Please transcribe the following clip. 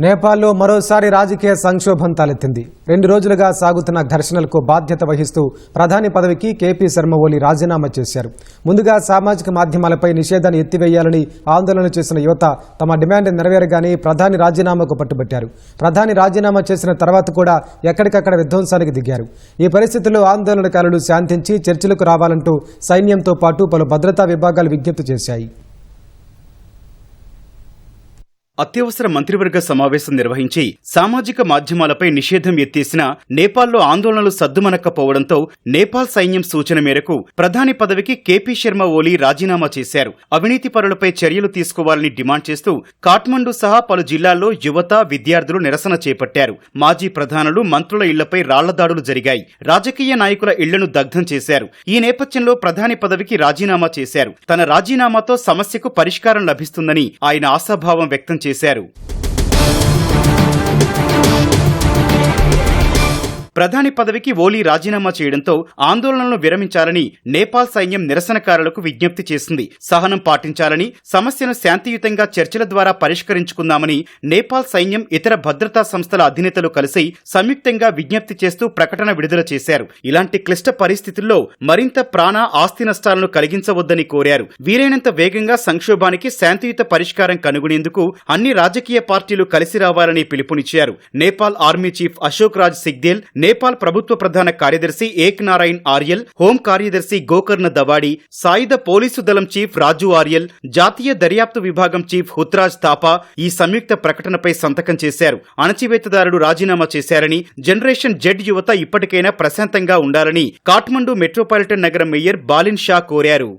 నేపాల్లో మరోసారి రాజకీయ సంక్షోభం తలెత్తింది. 2 రోజులుగా సాగుతున్న ఘర్షణలకు బాధ్యత వహిస్తూ ప్రధాని పదవికి కేపీ శర్మ ఓలీ రాజీనామా చేశారు. ముందుగా సామాజిక మాధ్యమాలపై నిషేధాన్ని ఎత్తివేయాలని ఆందోళన చేసిన యువత తమ డిమాండ్ నెరవేరగానే ప్రధాని రాజీనామాకు పట్టుబట్టారు. ప్రధాని రాజీనామా చేసిన తర్వాత కూడా ఎక్కడికక్కడ విధ్వంసానికి దిగారు. ఈ పరిస్థితుల్లో ఆందోళనకారులు శాంతించి చర్చలకు రావాలంటూ సైన్యంతో పాటు పలు భద్రతా విభాగాలు విజ్ఞప్తి చేశాయి. అత్యవసర మంత్రివర్గ సమావేశం నిర్వహించి సామాజిక మాధ్యమాలపై నిషేధం ఎత్తేసిన నేపాల్లో ఆందోళనలు సద్దుమనక్కపోవడంతో నేపాల్ సైన్యం సూచన మేరకు ప్రధాని పదవికి కేపీ శర్మ ఓలీ రాజీనామా చేశారు. అవినీతి పరులపై చర్యలు తీసుకోవాలని డిమాండ్ చేస్తూ కాఠ్మండు సహా పలు జిల్లాల్లో యువత, విద్యార్థులు నిరసన చేపట్టారు. మాజీ ప్రధానులు, మంత్రుల ఇళ్లపై రాళ్ల దాడులు జరిగాయి. రాజకీయ నాయకుల ఇళ్లను దగ్ధం చేశారు. ఈ నేపథ్యంలో ప్రధాని పదవికి రాజీనామా చేశారు. తన రాజీనామాతో సమస్యకు పరిష్కారం లభిస్తుందని ఆయన ఆశాభావం వ్యక్తం చేశారు. ప్రధాని పదవికి ఓలీ రాజీనామా చేయడంతో ఆందోళనలను విరమించాలని నేపాల్ సైన్యం నిరసనకారులకు విజ్ఞప్తి చేసింది. సహనం పాటించాలని, సమస్యను శాంతియుతంగా చర్చల ద్వారా పరిష్కరించుకుందామని నేపాల్ సైన్యం, ఇతర భద్రతా సంస్థల అధినేతలు కలిసి సంయుక్తంగా విజ్ఞప్తి చేస్తూ ప్రకటన విడుదల చేశారు. ఇలాంటి క్లిష్ట పరిస్థితుల్లో మరింత ప్రాణ, ఆస్తి నష్టాలను కలిగించవద్దని కోరారు. వీలైనంత వేగంగా సంక్షోభానికి శాంతియుత పరిష్కారం కనుగొనేందుకు అన్ని రాజకీయ పార్టీలు కలిసి రావాలని పిలుపునిచ్చారు. నేపాల్ ఆర్మీ చీఫ్ అశోక్ రాజ్ సిగ్దేల్, నేపాల్ ప్రభుత్వ ప్రధాన కార్యదర్శి ఏక్ నారాయణ్ ఆర్యల్, హోం కార్యదర్శి గోకర్ణ దవాడి, సాయుధ పోలీసు దళం చీఫ్ రాజు ఆర్యల్, జాతీయ దర్యాప్తు విభాగం చీఫ్ హుత్రాజ్ థాపా ఈ సంయుక్త ప్రకటనపై సంతకం చేశారు. అణచివేతదారుడు రాజీనామా చేశారని, జనరేషన్ జెడ్ యువత ఇప్పటికైనా ప్రశాంతంగా ఉండాలని కాఠ్మండు మెట్రోపాలిటన్ నగర మేయర్ బాలిన్ షా కోరారు.